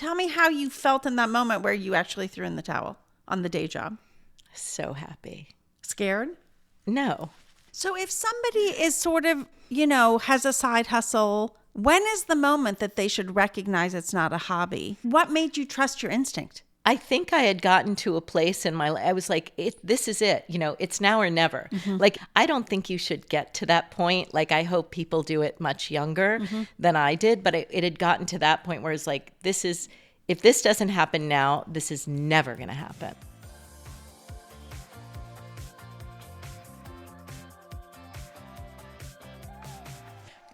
tell me how you felt in that moment where you actually threw in the towel on the day job. So happy. Scared? No. So if somebody is sort of, has a side hustle, when is the moment that they should recognize it's not a hobby? What made you trust your instinct? I think I had gotten to a place in my life, I was like, this is it. It's now or never. Like, I don't think you should get to that point. Like, I hope people do it much younger than I did. But it had gotten to that point where it's like, if this doesn't happen now, this is never going to happen.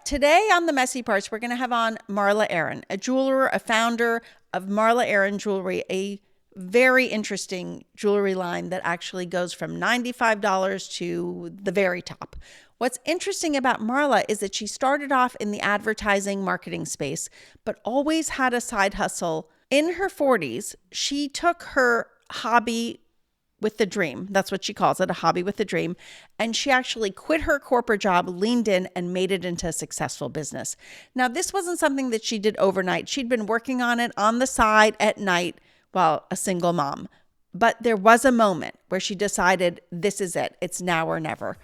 Today on The Messy Parts, we're going to have on Marla Aaron, a jeweler, a founder of Marla Aaron Jewelry, a very interesting jewelry line that actually goes from $95 to the very top. What's interesting about Marla is that she started off in the advertising marketing space, but always had a side hustle. In her 40s, she took her hobby with the dream. That's what she calls it, a hobby with a dream. And she actually quit her corporate job, leaned in, and made it into a successful business. Now, this wasn't something that she did overnight. She'd been working on it on the side at night while a single mom. But there was a moment where she decided, this is it. It's now or never.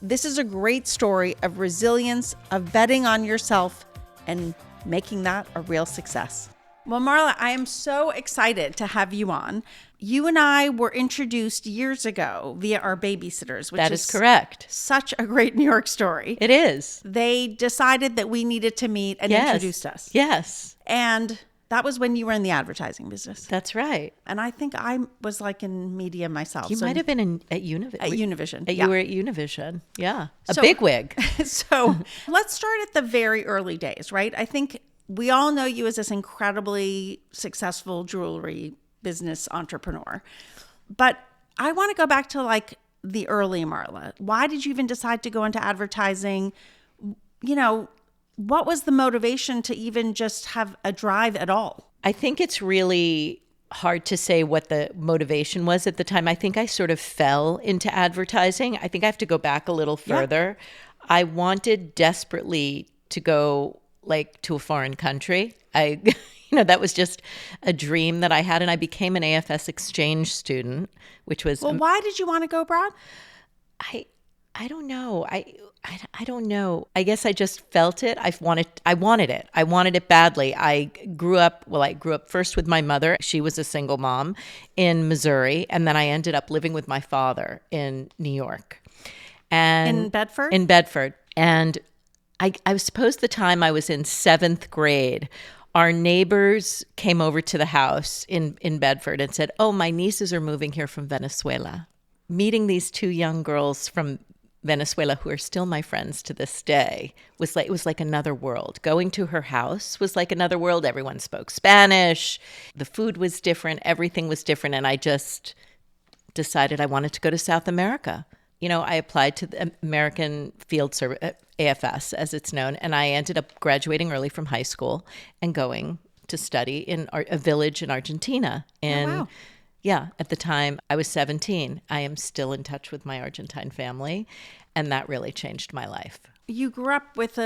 This is a great story of resilience, of betting on yourself, and making that a real success. Well, Marla, I am so excited to have you on. You and I were introduced years ago via our babysitters, which That is correct. Such a great New York story. It is. They decided that we needed to meet and introduced us. Yes. And that was when you were in the advertising business. That's right. And I think I was like in media myself. You might have been at Univision. At Univision. You were at Univision. Yeah. A So- bigwig. So let's start at the very early days, right? I think we all know you as this incredibly successful jewelry business entrepreneur. But I want to go back to like the early Marla. Why did you even decide to go into advertising? What was the motivation to even just have a drive at all? I think it's really hard to say what the motivation was at the time. I think I sort of fell into advertising. I think I have to go back a little further. Yeah. I wanted desperately to go to a foreign country. That was just a dream that I had. And I became an AFS exchange student, which was... Well, why did you want to go abroad? I don't know. I don't know. I guess I just felt it. I wanted it. I wanted it badly. I grew up first with my mother. She was a single mom in Missouri. And then I ended up living with my father in New York. And in Bedford? In Bedford. And I suppose the time I was in 7th grade, our neighbors came over to the house in Bedford and said, "Oh, my nieces are moving here from Venezuela." Meeting these 2 young girls from Venezuela who are still my friends to this day it was like another world. Going to her house was like another world. Everyone spoke Spanish. The food was different. Everything was different. And I just decided I wanted to go to South America. I applied to the American Field Service, AFS as it's known, and I ended up graduating early from high school and going to study in a village in Argentina. And wow. Yeah, at the time I was 17. I am still in touch with my Argentine family, and that really changed my life. You grew up with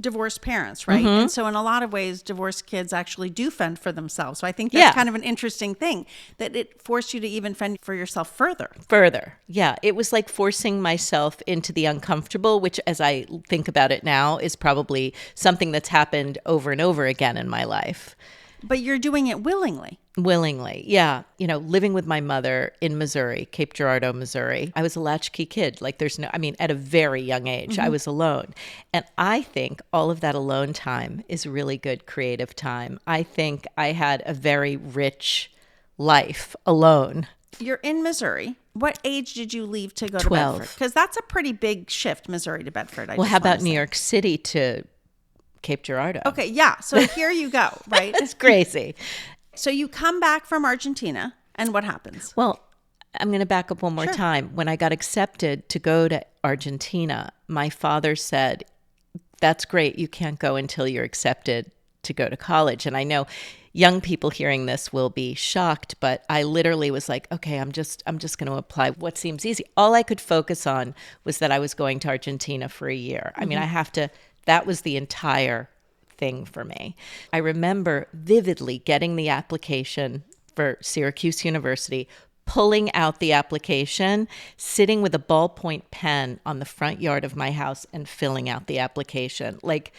divorced parents, right? Mm-hmm. And so in a lot of ways, divorced kids actually do fend for themselves. So I think that's kind of an interesting thing, that it forced you to even fend for yourself further. Yeah. It was like forcing myself into the uncomfortable, which as I think about it now is probably something that's happened over and over again in my life. But you're doing it willingly. Willingly, yeah. Living with my mother in Missouri, Cape Girardeau, Missouri, I was a latchkey kid. At a very young age, mm-hmm. I was alone. And I think all of that alone time is really good creative time. I think I had a very rich life alone. You're in Missouri. What age did you leave to go 12. to Bedford? Because that's a pretty big shift, Missouri to Bedford. How about New York City to Cape Girardeau? Okay, yeah. So here you go, right? It's crazy. So you come back from Argentina, and what happens? Well, I'm going to back up one more time. When I got accepted to go to Argentina, my father said, "That's great. You can't go until you're accepted to go to college." And I know young people hearing this will be shocked, but I literally was like, okay, I'm just going to apply what seems easy. All I could focus on was that I was going to Argentina for a year. Mm-hmm. I mean, that was the entire thing for me. I remember vividly getting the application for Syracuse University, pulling out the application, sitting with a ballpoint pen on the front yard of my house and filling out the application, like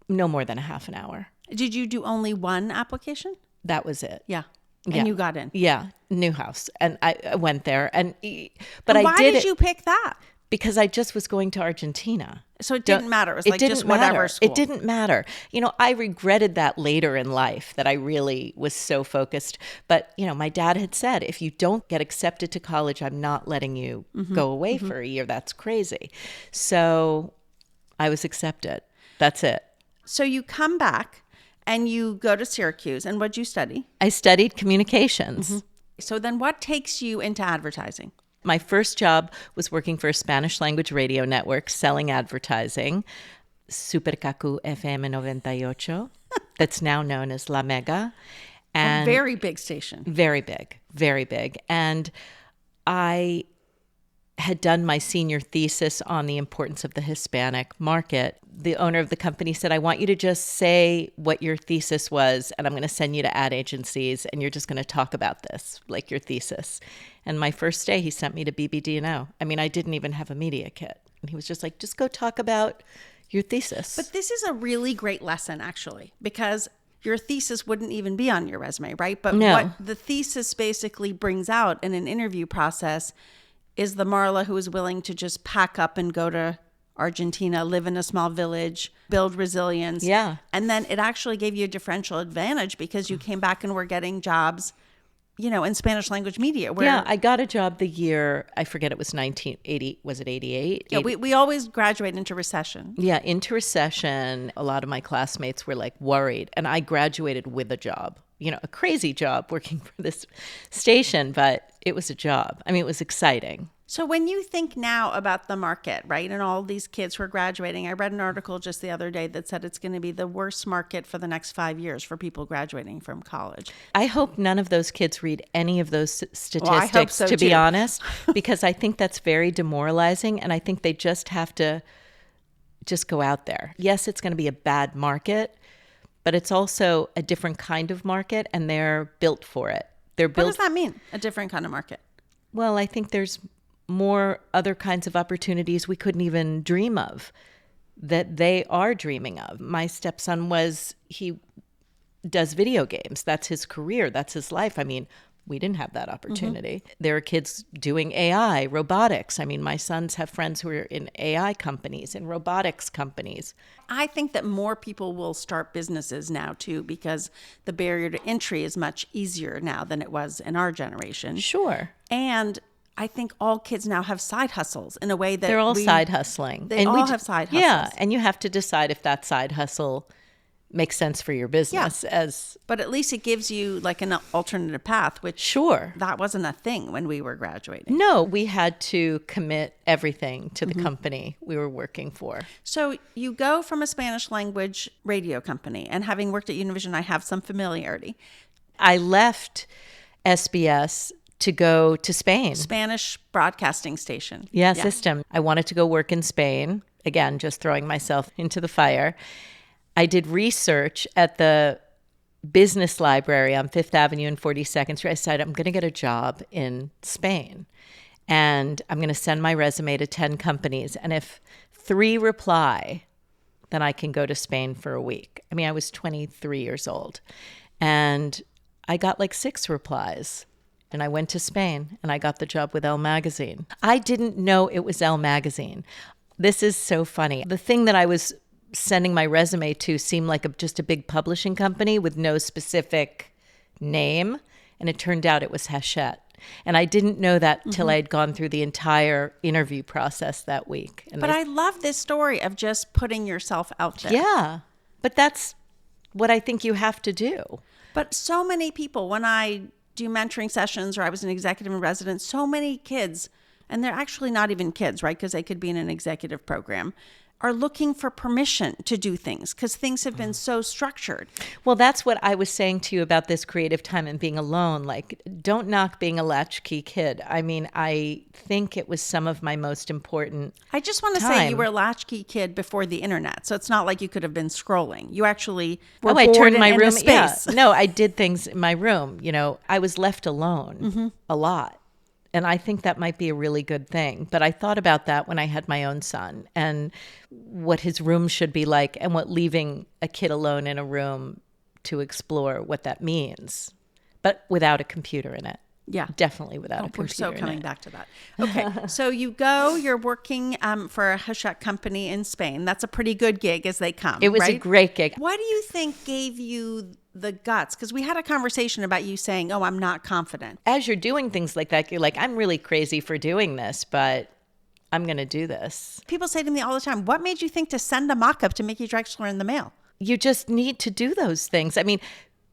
no more than a half an hour. Did you do only one application? That was it. Yeah. Yeah. And you got in. Yeah, new house. And I went there. But why I did did it you pick that? because I just was going to Argentina. So it didn't matter. It was It like didn't just whatever matter. school. It didn't matter. You know, I regretted that later in life, that I really was so focused. But, you know, my dad had said, if you don't get accepted to college, I'm not letting you go away for a year. That's crazy. So I was accepted. That's it. So you come back and you go to Syracuse. And what'd you study? I studied communications. So then what takes you into advertising? My first job was working for a Spanish language radio network selling advertising, Super Cacu FM 98, that's now known as La Mega. A very big station. Very big, very big. And I had done my senior thesis on the importance of the Hispanic market. The owner of the company said, I want you to just say what your thesis was, and I'm going to send you to ad agencies, and you're just going to talk about this, like your thesis. And my first day, he sent me to BBD&O. I mean, I didn't even have a media kit. And he was just like, just go talk about your thesis. But this is a really great lesson, actually, because your thesis wouldn't even be on your resume, right? But No. what the thesis basically brings out in an interview process is the Marla who is willing to just pack up and go to Argentina, live in a small village, build resilience. Yeah. And then it actually gave you a differential advantage because you came back and were getting jobs, you know, in Spanish language media. Where, Yeah, I got a job the year, I forget, it was 1980, was it 88? Yeah, we always graduate into recession. Yeah, into recession. A lot of my classmates were like worried, and I graduated with a job. You know, a crazy job working for this station, but it was a job. I mean, it was exciting. So when you think now about the market, right, and all these kids who are graduating, I read an article just the other day that said it's going to be the worst market for the next 5 years for people graduating from college. I hope none of those kids read any of those statistics, Well, I hope so, to be too. honest, because I think that's very demoralizing, and I think they just have to just go out there. Yes, it's going to be a bad market, but it's also a different kind of market, and they're built for it. They're What built. does that mean, a different kind of market? Well, I think there's more other kinds of opportunities we couldn't even dream of that they are dreaming of. My stepson he does video games. That's his career. That's his life. I mean, we didn't have that opportunity. There are kids doing AI, robotics. I mean, my sons have friends who are in AI companies, in robotics companies. I think that more people will start businesses now, too, because the barrier to entry is much easier now than it was in our generation. Sure. And I think all kids now have side hustles in a way that They're all side hustling. They all have side hustles. Yeah, and you have to decide if that side hustle makes sense for your business. But at least it gives you like an alternative path, which Sure. that wasn't a thing when we were graduating. No, we had to commit everything to the company we were working for. So you go from a Spanish language radio company, and having worked at Univision, I have some familiarity. I left SBS to go to Spain. Spanish broadcasting station. Yeah, system. I wanted to go work in Spain. Again, just throwing myself into the fire. I did research at the business library on Fifth Avenue and 42nd Street. I said, I'm going to get a job in Spain, and I'm going to send my resume to 10 companies. And if 3 reply, then I can go to Spain for a week. I mean, I was 23 years old, and I got like 6 replies. And I went to Spain, and I got the job with Elle Magazine. I didn't know it was Elle Magazine. This is so funny. The thing that I was sending my resume to seemed like just a big publishing company with no specific name. And it turned out it was Hachette. And I didn't know that till I had gone through the entire interview process that week. And But I love this story of just putting yourself out there. yeah, but that's what I think you have to do. But so many people, when I do mentoring sessions or I was an executive in residence, so many kids, and they're actually not even kids, right? Because they could be in an executive program. are looking for permission to do things because things have been so structured. Well, that's what I was saying to you about this creative time and being alone. Like, don't knock being a latchkey kid. I mean, I think it was some of my most important I just want to say you were a latchkey kid before the internet, so it's not like you could have been scrolling. You actually were I bored turned my in a room. space. Yeah. No, I did things in my room. You know, I was left alone a lot. And I think that might be a really good thing. But I thought about that when I had my own son and what his room should be like and what leaving a kid alone in a room to explore what that means, but without a computer in it. Yeah. Definitely without a We're computer so in coming it. back to that. Okay. So you're working for a Hachette company in Spain. That's a pretty good gig as they come. It was a right? great gig. What do you think gave you the guts? Because we had a conversation about you saying, oh, I'm not confident. As you're doing things like that, you're like, I'm really crazy for doing this, but I'm going to do this. People say to me all the time, what made you think to send a mock-up to Mickey Drexler in the mail? You just need to do those things. I mean,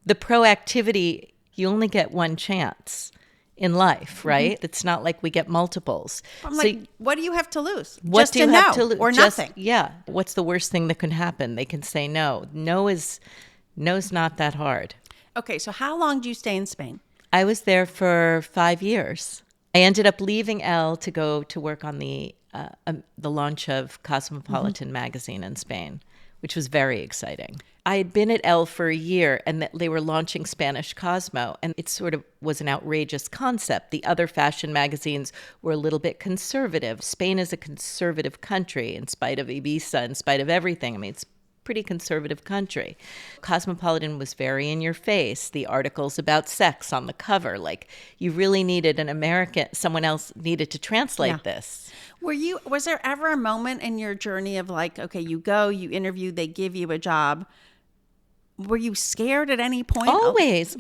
the proactivity, you only get one chance in life, right? It's not like we get multiples. I'm like, what do you have to lose? What Just do you to have know to lose? or nothing. Yeah. What's the worst thing that can happen? They can say no. No's not that hard. Okay, so how long do you stay in Spain? I was there for 5 years. I ended up leaving Elle to go to work on the launch of Cosmopolitan magazine in Spain, which was very exciting. I had been at Elle for a year, and they were launching Spanish Cosmo, and it sort of was an outrageous concept. The other fashion magazines were a little bit conservative. Spain is a conservative country, in spite of Ibiza, in spite of everything. I mean, it's pretty conservative country. Cosmopolitan was very in your face. The articles about sex on the cover, like you really needed someone else needed to translate this. Was there ever a moment in your journey of like, okay, you go, you interview, they give you a job. Were you scared at any point? Always.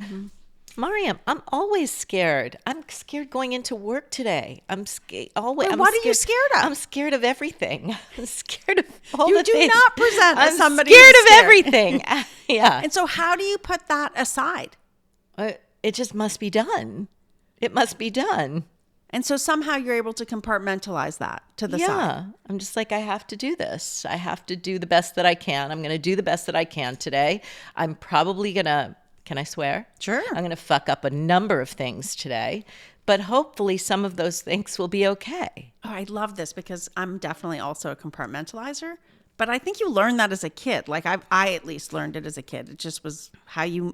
Mariam, I'm always scared. I'm scared going into work today. I'm scared. Always. What are you scared of? I'm scared of everything. I'm scared of all You the do things. not present as I'm somebody scared who's of everything. Yeah. And so how do you put that aside? It just must be done. It must be done. And so somehow you're able to compartmentalize that to the side. Yeah. I'm just like, I have to do this. I have to do the best that I can. I'm going to do the best that I can today. I'm probably going to, can I swear? Sure. I'm going to fuck up a number of things today, but hopefully some of those things will be okay. Oh, I love this because I'm definitely also a compartmentalizer. But I think you learned that as a kid. Like I at least learned it as a kid. It just was how you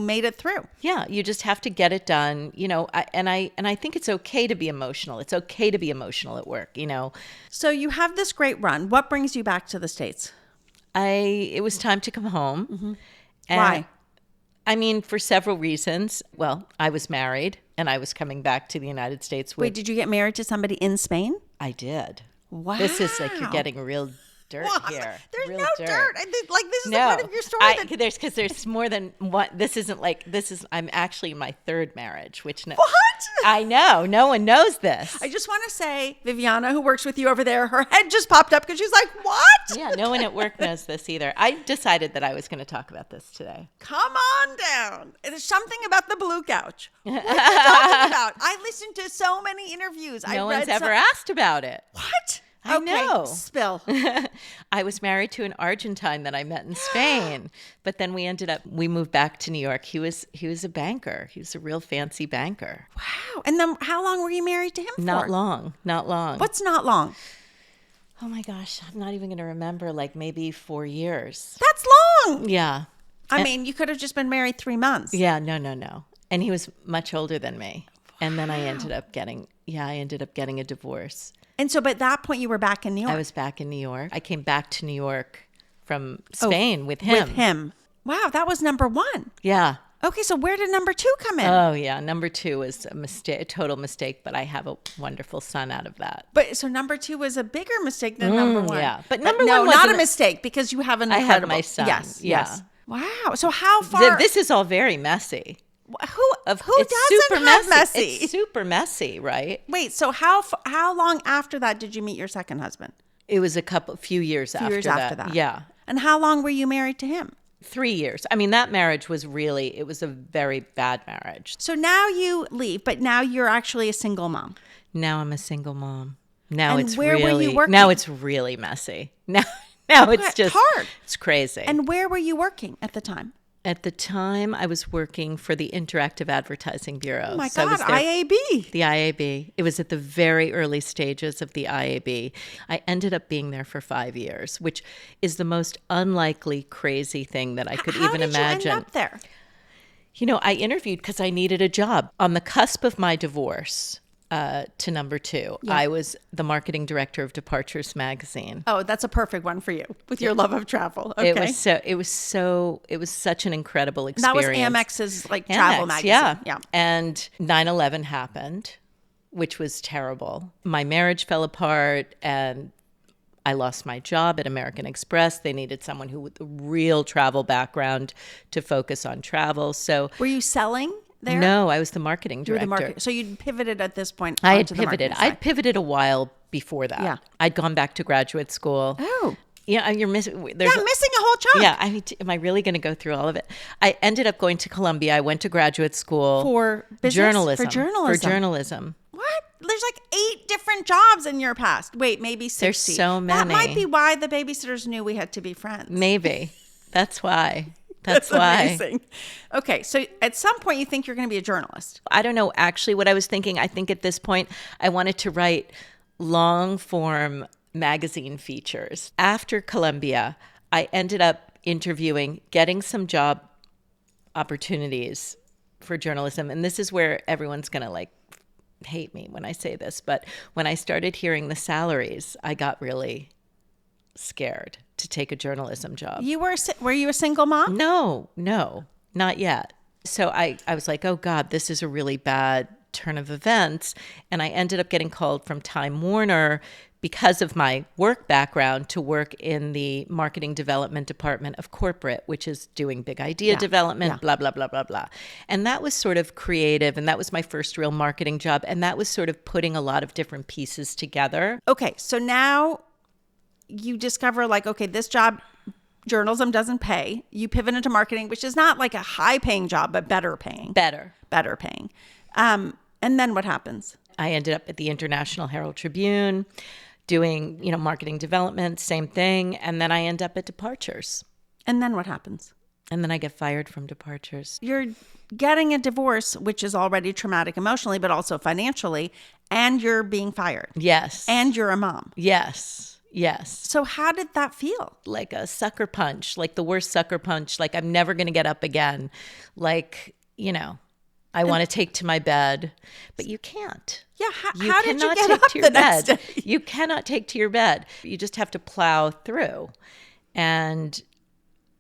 made it through. Yeah, you just have to get it done, you know. I think it's okay to be emotional. It's okay to be emotional at work, you know. So you have this great run. What brings you back to the States? It was time to come home. Mm-hmm. And Why? I mean, for several reasons. Well, I was married and I was coming back to the United States with. Wait, did you get married to somebody in Spain? I did. Wow. This is like you're getting real dirt What? here. There's Real no dirt. Like this is the part of your story that there's more than one. This isn't like this is. I'm actually in my third marriage, which What? I know. No one knows this. I just want to say, Viviana, who works with you over there, her head just popped up because she's like, "What?" Yeah, no one at work knows this either. I decided that I was going to talk about this today. Come on down. There's something about the blue couch. What are you talking about? I listened to so many interviews. No one's ever asked about it. What? I know. Spill. I was married to an Argentine that I met in Spain, but then we moved back to New York. He was a banker. He was a real fancy banker. Wow. And then how long were you married to him for? Not long. What's not long? Oh my gosh, I'm not even going to remember, like maybe 4 years. That's long. Yeah. I mean, you could have just been married 3 months. Yeah, no. And he was much older than me. And then I ended up getting a divorce. And so, but at that point, you were back in New York. I was back in New York. I came back to New York from Spain with him. Wow, that was number 1. Yeah. Okay, so where did number 2 come in? Oh, yeah. Number 2 was a total mistake, but I have a wonderful son out of that. But so number 2 was a bigger mistake than number 1. Yeah. But number no, 1 not wasn't a mistake because you have an I incredible. had my son. Yes, Yeah. yes. Wow. So how far? This is all very messy. Who doesn't have messy? It's super messy, right? Wait, so how long after that did you meet your second husband? It was few years after that. Yeah. And how long were you married to him? 3 years. I mean, that marriage was it was a very bad marriage. So now you leave, but now you're actually a single mom. Now I'm a single mom. Now And it's where were you working? Now it's really messy. Now it's just hard. It's crazy. And where were you working at the time? At the time, I was working for the Interactive Advertising Bureau. Oh my So I God, was there- IAB. The IAB. It was at the very early stages of the IAB. I ended up being there for 5 years, which is the most unlikely, crazy thing that I could even imagine. How did you end up there? You know, I interviewed because I needed a job. On the cusp of my divorce to number 2, I was the marketing director of Departures magazine. Oh, that's a perfect one for you with your love of travel. Okay. It was such an incredible experience. That was Amex's travel magazine. Yeah. And 9/11 happened, which was terrible. My marriage fell apart and I lost my job at American Express. They needed someone who with a real travel background to focus on travel. So were you selling there? No, I was the marketing You were director. so you'd pivoted at this point. I had onto the marketing pivoted. side. I'd pivoted a while before that. Yeah. I'd gone back to graduate school. Oh. Yeah, you're missing. I'm missing a whole chunk. Yeah, am I really going to go through all of it? I ended up going to Columbia. I went to graduate school For business? journalism. For journalism. For journalism. What? There's 8 different jobs in your past. Wait, maybe 60. There's so That many. might be why the babysitters knew we had to be friends. Maybe that's why. That's why. Amazing. Okay, so at some point you think you're going to be a journalist. I don't know actually what I was thinking. I think at this point I wanted to write long form magazine features. After Columbia, I ended up interviewing, getting some job opportunities for journalism. And this is where everyone's going to hate me when I say this. But when I started hearing the salaries, I got really scared to take a journalism job. Were you a single mom? No, not yet. So I was like, oh God, this is a really bad turn of events. And I ended up getting called from Time Warner because of my work background to work in the marketing development department of corporate, which is doing big idea development, blah, blah, blah, blah, blah. And that was sort of creative. And that was my first real marketing job. And that was sort of putting a lot of different pieces together. Okay, so now you discover okay, this job, journalism doesn't pay. You pivot into marketing, which is not a high paying job, but better paying. Better paying. And then what happens? I ended up at the International Herald Tribune doing, marketing development, same thing. And then I end up at Departures. And then what happens? And then I get fired from Departures. You're getting a divorce, which is already traumatic emotionally, but also financially, and you're being fired. Yes. And you're a mom. Yes. So how did that feel? Like a sucker punch, like the worst sucker punch. Like I'm never going to get up again. I want to take to my bed, but you can't. Yeah, You how did you cannot get take up to your the next bed. day? You cannot take to your bed. You just have to plow through. And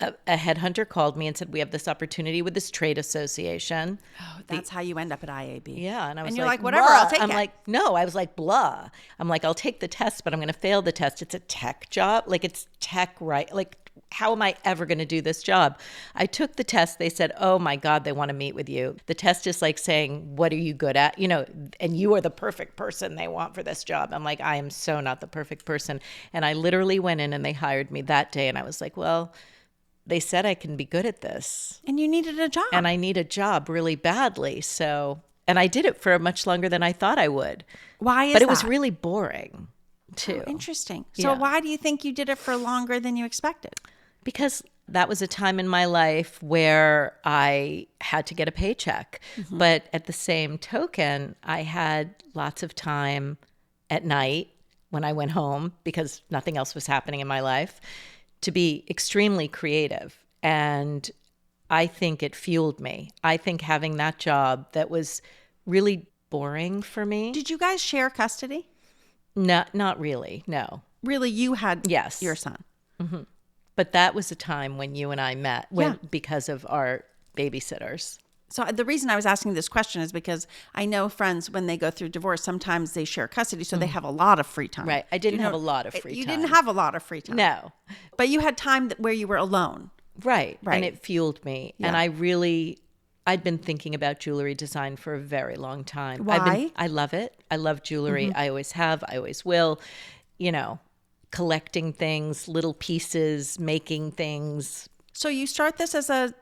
a headhunter called me and said, we have this opportunity with this trade association. Oh, that's how you end up at IAB. Yeah. And I was and you're like, whatever, blah. I'll take I'm it. like, no, I was like, blah. I'm like, I'll take the test, but I'm going to fail the test. It's a tech job. It's tech, right? How am I ever going to do this job? I took the test. They said, oh my God, they want to meet with you. The test is like saying, what are you good at? And you are the perfect person they want for this job. I'm like, I am so not the perfect person. And I literally went in and they hired me that day. And I was like, well, they said I can be good at this. And you needed a job. And I need a job really badly. And I did it for much longer than I thought I would. Why is that? But that? it was really boring too. Oh, interesting. So Yeah. why do you think you did it for longer than you expected? Because that was a time in my life where I had to get a paycheck. Mm-hmm. But at the same token, I had lots of time at night when I went home because nothing else was happening in my life to be extremely creative. And I think it fueled me. I think having that job that was really boring for me. Did you guys share custody? Not really, no. Really, you had Yes. your son. Mm-hmm. But that was a time when you and I met because of our babysitters. So the reason I was asking this question is because I know friends, when they go through divorce, sometimes they share custody, so they have a lot of free time. Right. I didn't have a lot of free time. You didn't have a lot of free time. No. But you had time where you were alone. Right. Right. And it fueled me. Yeah. And I'd been thinking about jewelry design for a very long time. Why? I love it. I love jewelry. Mm-hmm. I always have. I always will. Collecting things, little pieces, making things. So you start this as a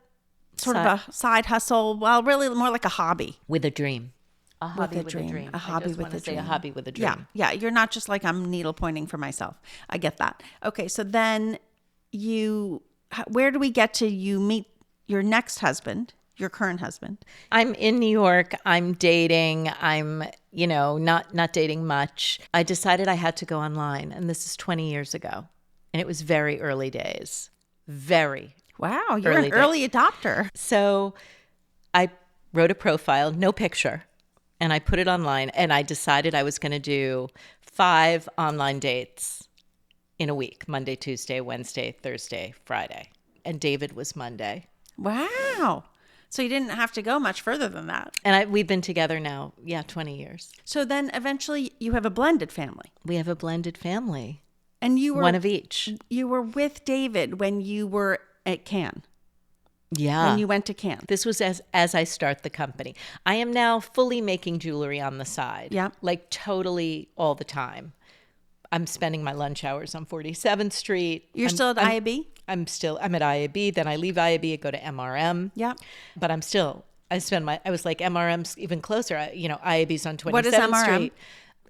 sort of a side hustle. Well, really more like a hobby. With a dream. A hobby with a dream. A hobby I just with want to a say dream. a hobby with a Yeah, dream. yeah. You're not just like, I'm needle pointing for myself. I get that. Okay, so then where do we get to you meet your next husband, your current husband? I'm in New York. I'm dating. I'm, not dating much. I decided I had to go online, and this is 20 years ago. And it was very early days. Very. Wow, you're an early adopter. So I wrote a profile, no picture, and I put it online, and I decided I was going to do 5 online dates in a week: Monday, Tuesday, Wednesday, Thursday, Friday. And David was Monday. Wow. So you didn't have to go much further than that. And we've been together now, 20 years. So then eventually you have a blended family. We have a blended family. And you were one of each. You were with David when you were at Cannes. Yeah. When you went to Cannes. This was as I start the company. I am now fully making jewelry on the side. Yeah. Like totally all the time. I'm spending my lunch hours on 47th Street. You're still at IAB? I'm at IAB. Then I leave IAB and go to MRM. Yeah. But I was like, MRM's even closer. IAB's on 27th What is MRM? Street.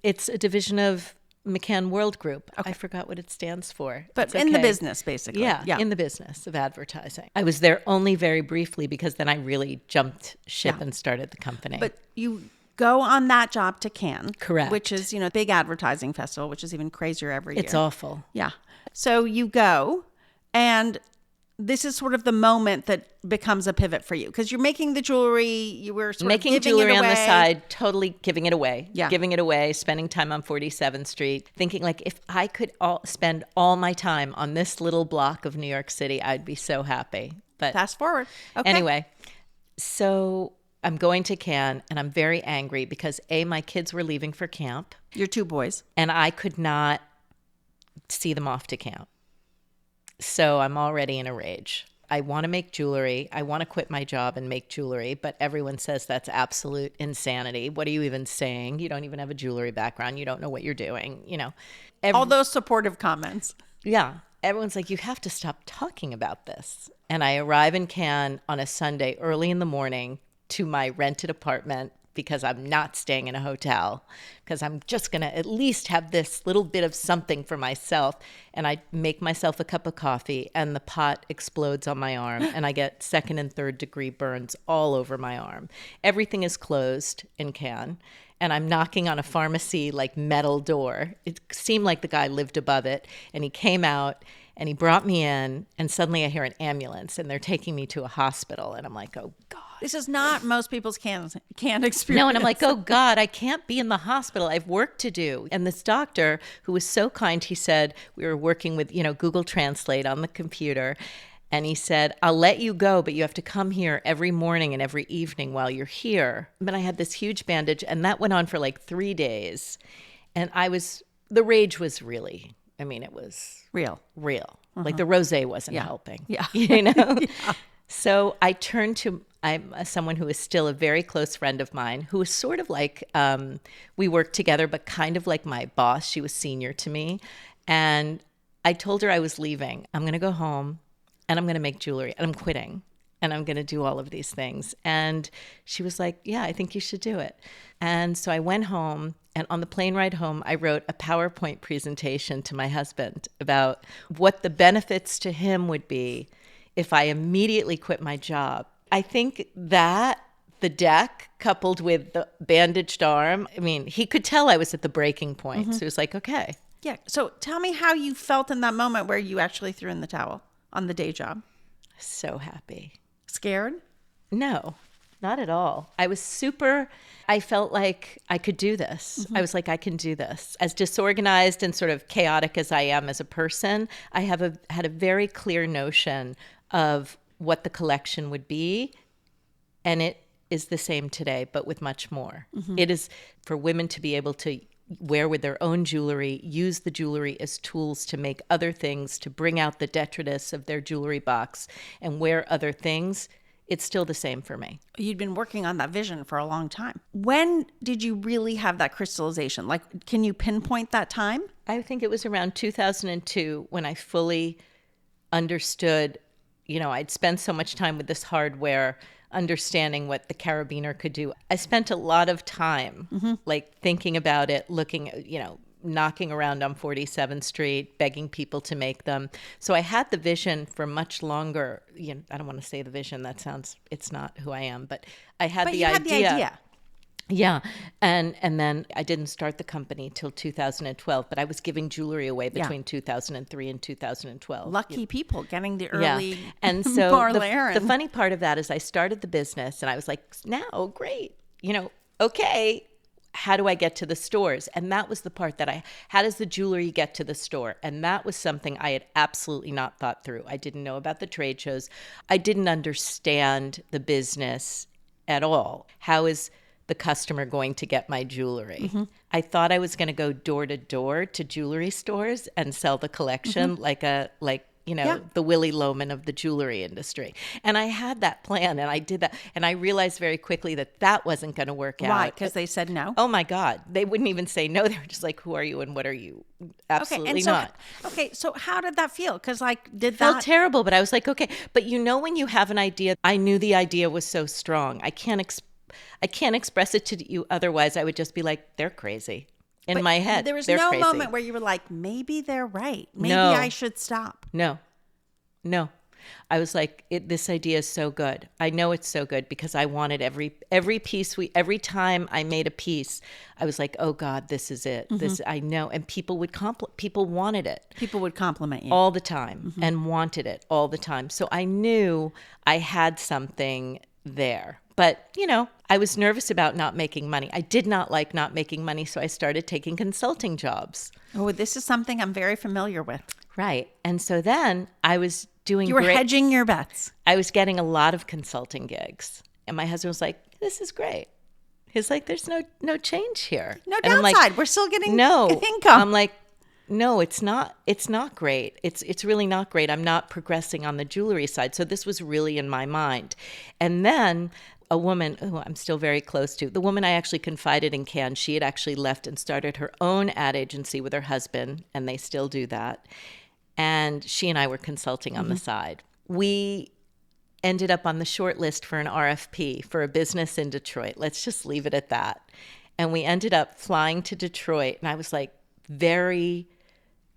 It's a division of McCann World Group. Okay. I forgot what it stands for. But in the business, basically. Yeah, in the business of advertising. I was there only very briefly because then I really jumped ship and started the company. But you go on that job to Cannes. Correct. Which is, big advertising festival, which is even crazier every year. It's awful. Yeah. So you go, and this is sort of the moment that becomes a pivot for you, because you're making the jewelry, you were sort making of giving jewelry it on away. the side, totally giving it away. Yeah. Giving it away, spending time on 47th Street, thinking like, if I could spend all my time on this little block of New York City, I'd be so happy. But Fast forward. Okay. Anyway, so I'm going to Cannes, and I'm very angry because my kids were leaving for camp. Your 2 boys. And I could not see them off to camp. So I'm already in a rage. I want to make jewelry. I want to quit my job and make jewelry, but everyone says that's absolute insanity. What are you even saying? You don't even have a jewelry background. You don't know what you're doing, All those supportive comments. Yeah. Everyone's like, you have to stop talking about this. And I arrive in Cannes on a Sunday early in the morning to my rented apartment, because I'm not staying in a hotel, because I'm just going to at least have this little bit of something for myself. And I make myself a cup of coffee, and the pot explodes on my arm, and I get 2nd and 3rd degree burns all over my arm. Everything is closed in Cannes, and I'm knocking on a pharmacy like metal door. It seemed like the guy lived above it, and he came out and he brought me in, and suddenly I hear an ambulance, and they're taking me to a hospital, and I'm like, oh God. This is not most people's Cannes experience. No, and I'm like, oh God, I can't be in the hospital. I have work to do. And this doctor, who was so kind, he said, we were working with, Google Translate on the computer. And he said, I'll let you go, but you have to come here every morning and every evening while you're here. But I had this huge bandage, and that went on for like 3 days. And the rage was really, it was real. Like the rosé wasn't helping. Yeah. Yeah. So I turned to someone who is still a very close friend of mine, who is sort of like, we worked together, but kind of like my boss. She was senior to me. And I told her I was leaving. I'm going to go home, and I'm going to make jewelry, and I'm quitting, and I'm going to do all of these things. And she was like, yeah, I think you should do it. And so I went home, and on the plane ride home, I wrote a PowerPoint presentation to my husband about what the benefits to him would be if I immediately quit my job. I think that the deck coupled with the bandaged arm, he could tell I was at the breaking point. Mm-hmm. So he was like, okay. Yeah. So tell me how you felt in that moment where you actually threw in the towel on the day job. So happy. Scared? No, not at all. I felt like I could do this. Mm-hmm. I was like, I can do this. As disorganized and sort of chaotic as I am as a person, I had a very clear notion of what the collection would be. And it is the same today, but with much more. Mm-hmm. It is for women to be able to wear with their own jewelry, use the jewelry as tools to make other things, to bring out the detritus of their jewelry box and wear other things. It's still the same for me. You'd been working on that vision for a long time. When did you really have that crystallization? Like, can you pinpoint that time? I think it was around 2002 when I fully understood, I'd spent so much time with this hardware. understanding what the carabiner could do. I spent a lot of time like thinking about it, looking, knocking around on 47th Street, begging people to make them. So I had the vision for much longer. I don't want to say the vision. It's not who I am, but I had But the you idea. had the idea. Yeah. And then I didn't start the company till 2012, but I was giving jewelry away between 2003 and 2012. Lucky people getting the early And so Marla Aaron. the funny part of that is I started the business and I was like, now, great, okay, how do I get to the stores? And that was the part that how does the jewelry get to the store? And that was something I had absolutely not thought through. I didn't know about the trade shows. I didn't understand the business at all. How is the customer going to get my jewelry? I thought I was going to go door to door to jewelry stores and sell the collection the Willy Loman of the jewelry industry. And I had that plan and I did that. And I realized very quickly that wasn't going to work out. Why? Because they said no? Oh my God. They wouldn't even say no. They were just like, who are you and what are you? Absolutely not. Okay, so how did that feel? Because Felt terrible, but I was like, okay. But when you have an idea, I knew the idea was so strong. I can't express it to you otherwise. I would just be like, they're crazy. In my head, there was they're no crazy. moment where you were like, maybe they're right. Maybe No. I should stop. No. I was like, this idea is so good. I know it's so good because I wanted every piece. Every time I made a piece, I was like, oh God, this is it. This I know. And people wanted it. People would compliment you. All the time and wanted it all the time. So I knew I had something there. But, I was nervous about not making money. I did not like not making money, so I started taking consulting jobs. Oh, this is something I'm very familiar with. Right. And so then I was doing You were great. hedging your bets. I was getting a lot of consulting gigs. And my husband was like, this is great. He's like, there's no change here. No And I'm downside. like, We're still getting no income. I'm like, no, it's not great. It's really not great. I'm not progressing on the jewelry side. So this was really in my mind. And then a woman who I'm still very close to, the woman I actually confided in Cannes, she had actually left and started her own ad agency with her husband, and they still do that. And she and I were consulting on the side. We ended up on the short list for an RFP for a business in Detroit. Let's just leave it at that. And we ended up flying to Detroit, and I was like very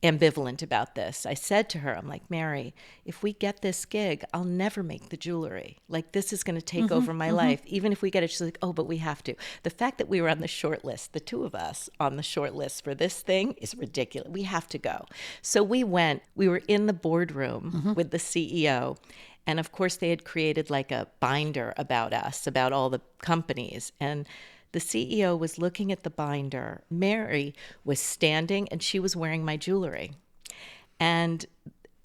ambivalent about this. I said to her, I'm like, Mary, if we get this gig, I'll never make the jewelry. Like, this is going to take over my life. Even if we get it, she's like, oh, but we have to. The fact that we were on the short list, the two of us on the short list for this thing is ridiculous. We have to go. So we went, we were in the boardroom with the CEO. And of course, they had created like a binder about us, about all the companies. And the CEO was looking at the binder. Mary was standing and she was wearing my jewelry. And,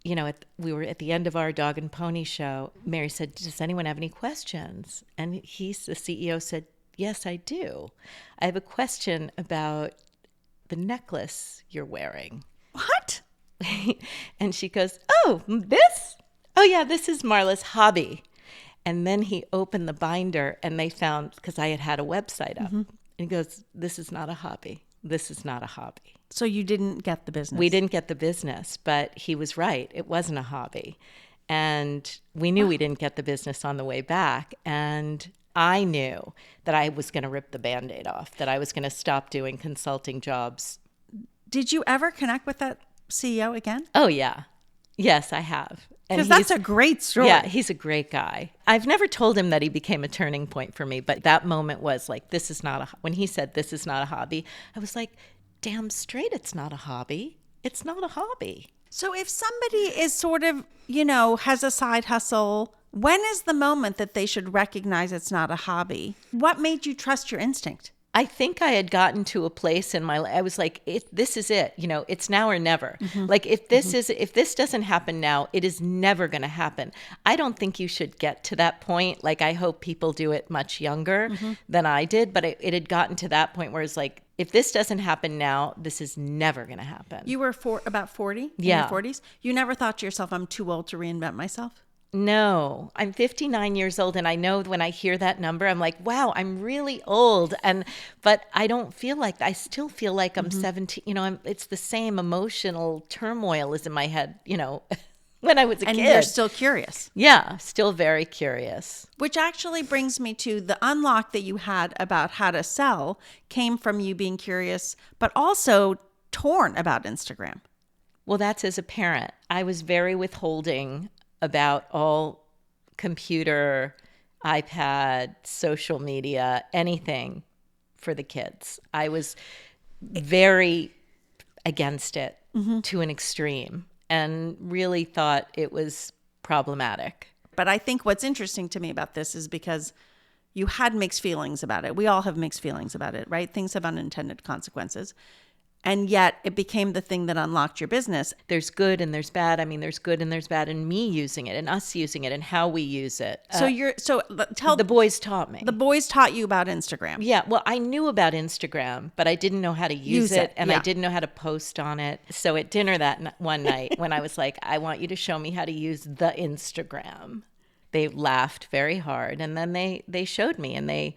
we were at the end of our dog and pony show. Mary said, does anyone have any questions? And the CEO said, yes, I do. I have a question about the necklace you're wearing. What? And she goes, oh, this? Oh, yeah, this is Marla's hobby. And then he opened the binder and they found, because I had a website up, and he goes, this is not a hobby. This is not a hobby. So you didn't get the business? We didn't get the business, but he was right. It wasn't a hobby. And we knew we didn't get the business on the way back. And I knew that I was going to rip the Band-Aid off, that I was going to stop doing consulting jobs. Did you ever connect with that CEO again? Oh, yeah. Yes, I have. Because that's a great story. Yeah, he's a great guy. I've never told him that he became a turning point for me, but that moment was like, when he said, this is not a hobby, I was like, damn straight it's not a hobby. It's not a hobby. So if somebody is sort of, has a side hustle, when is the moment that they should recognize it's not a hobby? What made you trust your instinct? I think I had gotten to a place in my life. I was like, this is it. It's now or never. Like if this doesn't happen now, it is never going to happen. I don't think you should get to that point. Like I hope people do it much younger than I did, but it had gotten to that point where it's like, if this doesn't happen now, this is never going to happen. You were about 40? Yeah. In your 40s? You never thought to yourself, I'm too old to reinvent myself? No, I'm 59 years old. And I know when I hear that number, I'm like, wow, I'm really old. But I don't feel like, I still feel like I'm 17. It's the same emotional turmoil is in my head, when I was a and kid. you're still curious. Yeah, still very curious. Which actually brings me to the unlock that you had about how to sell came from you being curious, but also torn about Instagram. Well, that's as a parent. I was very withholding about all computer, iPad, social media, anything for the kids. I was very against it to an extreme and really thought it was problematic. But I think what's interesting to me about this is because you had mixed feelings about it. We all have mixed feelings about it, right? Things have unintended consequences. And yet it became the thing that unlocked your business. There's good and there's bad. I mean, there's good and there's bad in me using it and us using it and how we use it. The boys taught me. The boys taught you about Instagram. Yeah, well, I knew about Instagram, but I didn't know how to use it, and I didn't know how to post on it. So at dinner that one night when I was like, I want you to show me how to use the Instagram, they laughed very hard, and then they showed me, and they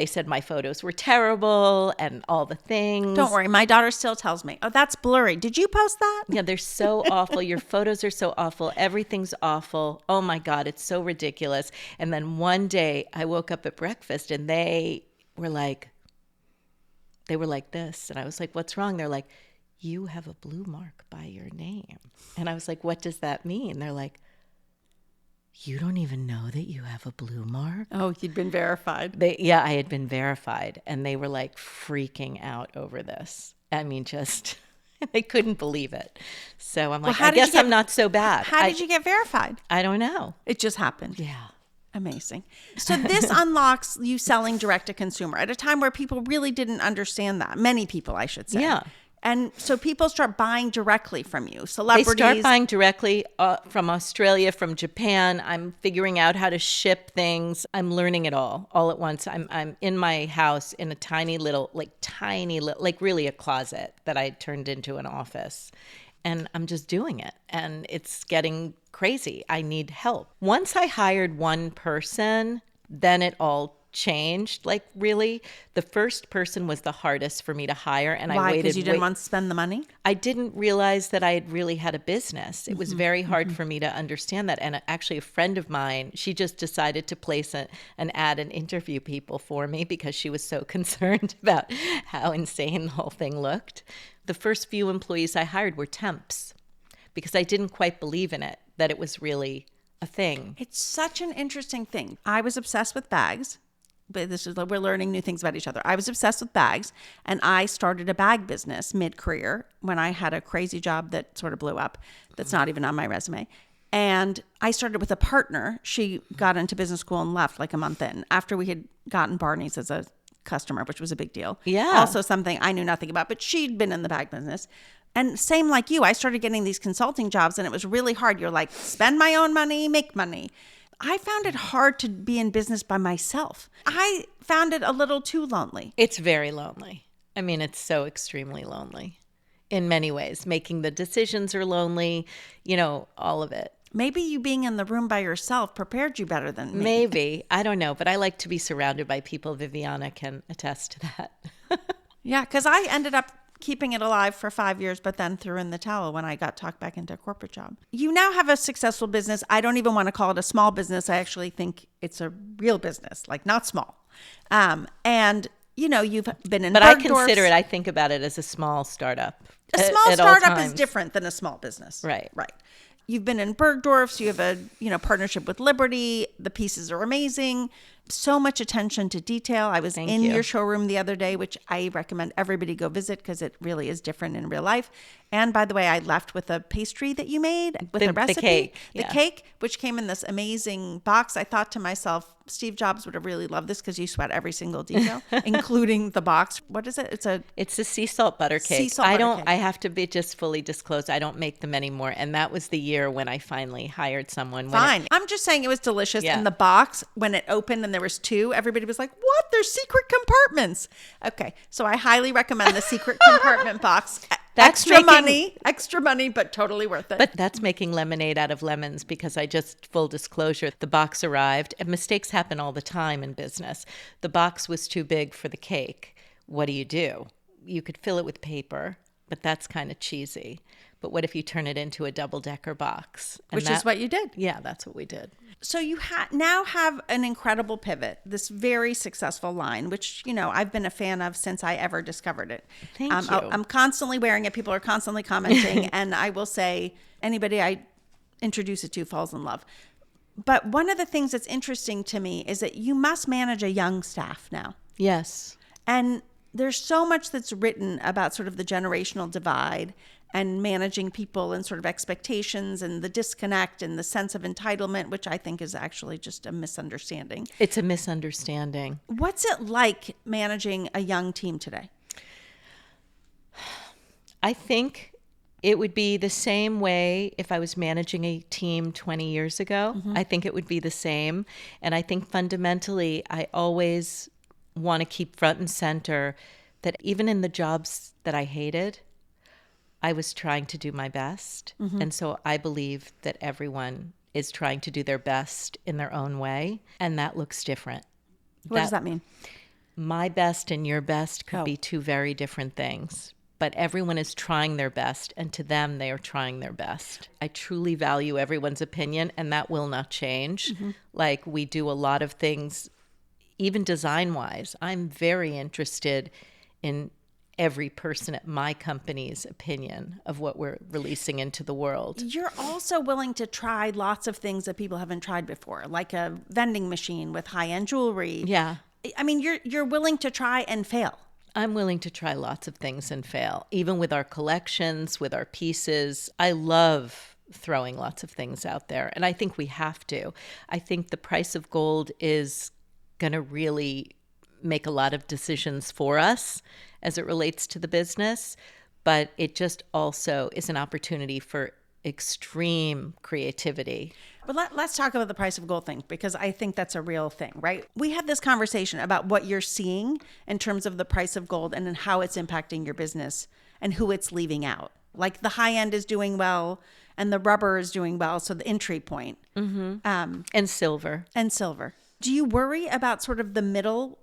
said my photos were terrible and all the things. Don't worry. My daughter still tells me, oh, that's blurry. Did you post that? Yeah, they're so awful. Your photos are so awful. Everything's awful. Oh my God, it's so ridiculous. And then one day I woke up at breakfast and they were like this. And I was like, what's wrong? They're like, you have a blue mark by your name. And I was like, what does that mean? They're like, you don't even know that you have a blue mark? Oh, you'd been verified. I had been verified. And they were like freaking out over this. I mean, just, they couldn't believe it. So I'm like, I guess I'm not so bad. How did you get verified? I don't know. It just happened. Yeah. Amazing. So this unlocks you selling direct to consumer at a time where people really didn't understand that. Many people, I should say. Yeah. And so people start buying directly from you. Celebrities. They start buying directly from Australia, from Japan. I'm figuring out how to ship things. I'm learning it all at once. I'm in my house in a tiny little, like really a closet that I turned into an office. And I'm just doing it. And it's getting crazy. I need help. Once I hired one person, then it all changed. Like, really, the first person was the hardest for me to hire. And Why? I waited. Because you didn't want to spend the money? I didn't realize that I had really had a business. It was very hard for me to understand that. And actually, a friend of mine, she just decided to place an ad and interview people for me because she was so concerned about how insane the whole thing looked. The first few employees I hired were temps because I didn't quite believe in it, that it was really a thing. It's such an interesting thing. I was obsessed with bags. But we're learning new things about each other. I was obsessed with bags, and I started a bag business mid-career when I had a crazy job that sort of blew up. That's not even on my resume. And I started with a partner. She got into business school and left like a month in after we had gotten Barney's as a customer, which was a big deal. Yeah. Also something I knew nothing about, but she'd been in the bag business. And same like you, I started getting these consulting jobs, and it was really hard. You're like, spend my own money, make money. I found it hard to be in business by myself. I found it a little too lonely. It's very lonely. I mean, it's so extremely lonely in many ways. Making the decisions are lonely, all of it. Maybe you being in the room by yourself prepared you better than me. Maybe. I don't know. But I like to be surrounded by people. Viviana can attest to that. Yeah, because I ended up keeping it alive for 5 years, but then threw in the towel when I got talked back into a corporate job. You now have a successful business. I don't even want to call it a small business. I actually think it's a real business, like not small. And, you've been in But Bergdorf's. I consider it, I think about it as a small startup. A small startup is times. Different than a small business. Right. Right. You've been in Bergdorf's. You have a partnership with Liberty. The pieces are amazing. So much attention to detail. I was in your showroom the other day, which I recommend everybody go visit because it really is different in real life. And by the way, I left with a pastry that you made with a recipe. The cake. The cake, which came in this amazing box. I thought to myself, Steve Jobs would have really loved this because you sweat every single detail, including the box. What is it? It's a sea salt butter cake. Sea salt butter cake. I have to be just fully disclosed. I don't make them anymore. And that was the year when I finally hired someone. Fine. I'm just saying it was delicious. Yeah. In the box, when it opened and there was two, everybody was like, what? There's secret compartments. Okay. So I highly recommend the secret compartment box. Extra money, but totally worth it. But that's making lemonade out of lemons because full disclosure, the box arrived and mistakes happen all the time in business. The box was too big for the cake. What do? You could fill it with paper, but that's kind of cheesy. but what if you turn it into a double-decker box? And Which is what you did. Yeah, that's what we did. So you now have an incredible pivot, this very successful line, which, I've been a fan of since I ever discovered it. Thank you. I'm constantly wearing it. People are constantly commenting. And I will say anybody I introduce it to falls in love. But one of the things that's interesting to me is that you must manage a young staff now. Yes. And there's so much that's written about sort of the generational divide and managing people and sort of expectations and the disconnect and the sense of entitlement, which I think is actually just a misunderstanding. It's a misunderstanding. What's it like managing a young team today? I think it would be the same way if I was managing a team 20 years ago. Mm-hmm. I think it would be the same. And I think fundamentally, I always want to keep front and center that even in the jobs that I hated, I was trying to do my best. Mm-hmm. And so I believe that everyone is trying to do their best in their own way. And that looks different. What does that mean? My best and your best could be two very different things. But everyone is trying their best. And to them, they are trying their best. I truly value everyone's opinion. And that will not change. Mm-hmm. Like we do a lot of things, even design-wise. I'm very interested in every person at my company's opinion of what we're releasing into the world. You're also willing to try lots of things that people haven't tried before, like a vending machine with high-end jewelry. Yeah. I mean, you're willing to try and fail. I'm willing to try lots of things and fail, even with our collections, with our pieces. I love throwing lots of things out there, and I think we have to. I think the price of gold is going to really make a lot of decisions for us as it relates to the business, but it just also is an opportunity for extreme creativity. But let's talk about the price of gold thing, because I think that's a real thing, right? We had this conversation about what you're seeing in terms of the price of gold and how it's impacting your business and who it's leaving out. Like the high end is doing well and the rubber is doing well, so the entry point. Mm-hmm. And silver. Do you worry about sort of the middle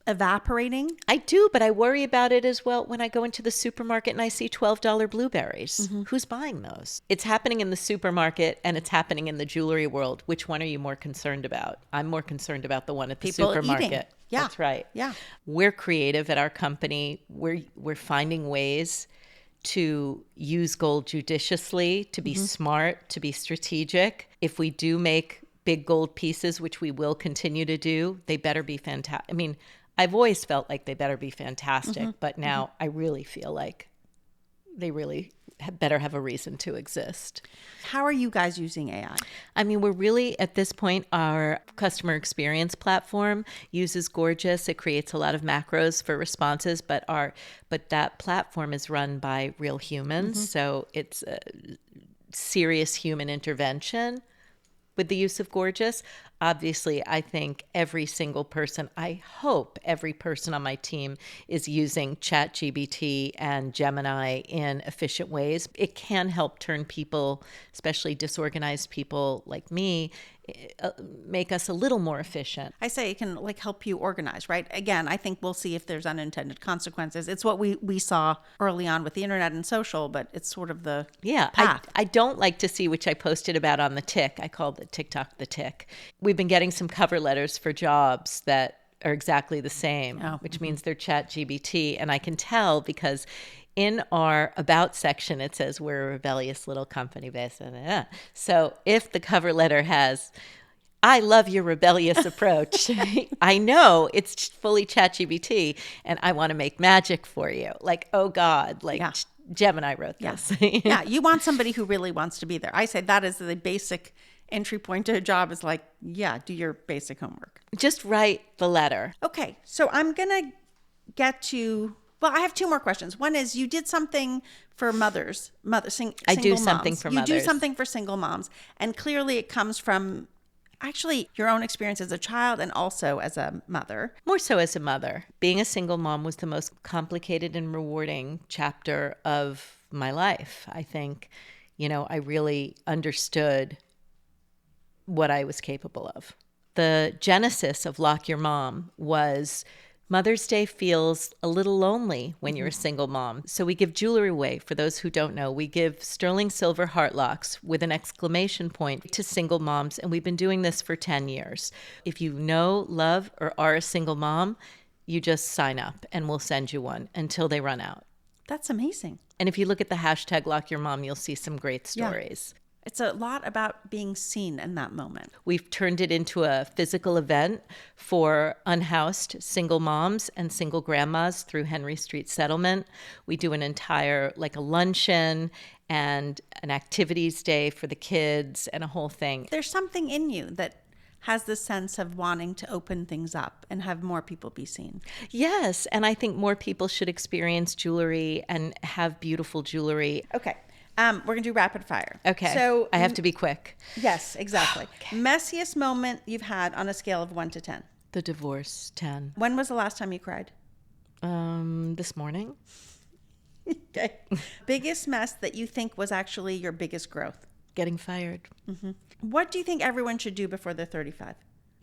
evaporating? I do, but I worry about it as well when I go into the supermarket and I see $12 blueberries. Mm-hmm. Who's buying those? It's happening in the supermarket and it's happening in the jewelry world. Which one are you more concerned about? I'm more concerned about the one at the People supermarket. Eating. Yeah. That's right. Yeah. We're creative at our company. We're finding ways to use gold judiciously, to be smart, to be strategic. If we do make big gold pieces, which we will continue to do, they better be fantastic. I mean, I've always felt like they better be fantastic, but now I really feel like they really better have a reason to exist. How are you guys using AI? I mean, we're really, at this point, our customer experience platform uses Gorgeous. It creates a lot of macros for responses, but that platform is run by real humans. So it's a serious human intervention with the use of Gorgeous. Obviously, I think every single person, I hope every person on my team is using ChatGPT and Gemini in efficient ways. It can help turn people, especially disorganized people like me, make us a little more efficient. I say it can help you organize, right? Again, I think we'll see if there's unintended consequences. It's what we saw early on with the internet and social, but it's sort of the path. I don't like to see, which I posted about on the Tick. I called the TikTok the Tick. We've been getting some cover letters for jobs that are exactly the same, which means they're ChatGPT. And I can tell because in our About section, it says we're a rebellious little company based on it. So if the cover letter has, I love your rebellious approach, I know it's fully ChatGPT and I want to make magic for you. Like, oh God, Gemini wrote this. Yeah, you want somebody who really wants to be there. I say that is the basic entry point to a job is do your basic homework. Just write the letter. Okay, so I'm going to get to... Well, I have two more questions. One is you did something for mothers, single I do moms. something for mothers. You do something for single moms. And clearly it comes from actually your own experience as a child and also as a mother. More so as a mother. Being a single mom was the most complicated and rewarding chapter of my life. I think, I really understood what I was capable of. The genesis of Lock Your Mom was Mother's Day feels a little lonely when you're a single mom. So we give jewelry away. For those who don't know, we give sterling silver heart locks with an exclamation point to single moms. And we've been doing this for 10 years. If you know, love, or are a single mom, you just sign up and we'll send you one until they run out. That's amazing. And if you look at the hashtag Lock Your Mom, you'll see some great stories. It's a lot about being seen in that moment. We've turned it into a physical event for unhoused single moms and single grandmas through Henry Street Settlement. We do an entire, like a luncheon and an activities day for the kids and a whole thing. There's something in you that has this sense of wanting to open things up and have more people be seen. Yes, and I think more people should experience jewelry and have beautiful jewelry. Okay. We're going to do rapid fire. Okay. So I have to be quick. Yes, exactly. Okay. Messiest moment you've had on a scale of 1 to 10? The divorce, 10. When was the last time you cried? This morning. Okay. Biggest mess that you think was actually your biggest growth? Getting fired. Mm-hmm. What do you think everyone should do before they're 35?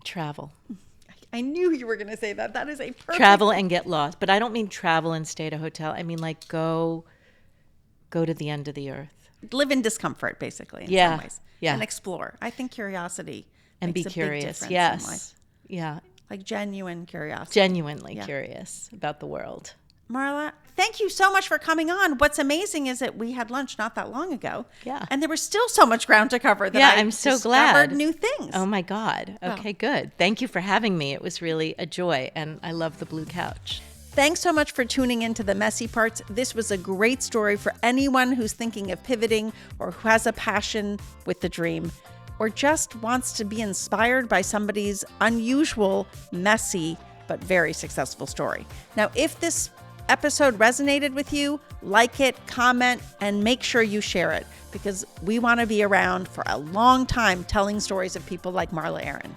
Travel. I knew you were going to say that. That is a perfect... Travel and get lost. But I don't mean travel and stay at a hotel. I mean like go to the end of the earth. Live in discomfort, basically, in some ways. Yeah. And explore. I think curiosity and makes be a curious. big difference Yes. in life. Yeah. Like genuine curiosity. Genuinely curious about the world. Marla, thank you so much for coming on. What's amazing is that we had lunch not that long ago. Yeah. And there was still so much ground to cover that I'm so discovered glad. new things. Oh my God. Okay, good. Thank you for having me. It was really a joy. And I love the blue couch. Thanks so much for tuning in to The Messy Parts. This was a great story for anyone who's thinking of pivoting or who has a passion with the dream or just wants to be inspired by somebody's unusual, messy, but very successful story. Now, if this episode resonated with you, like it, comment, and make sure you share it because we want to be around for a long time telling stories of people like Marla Aaron.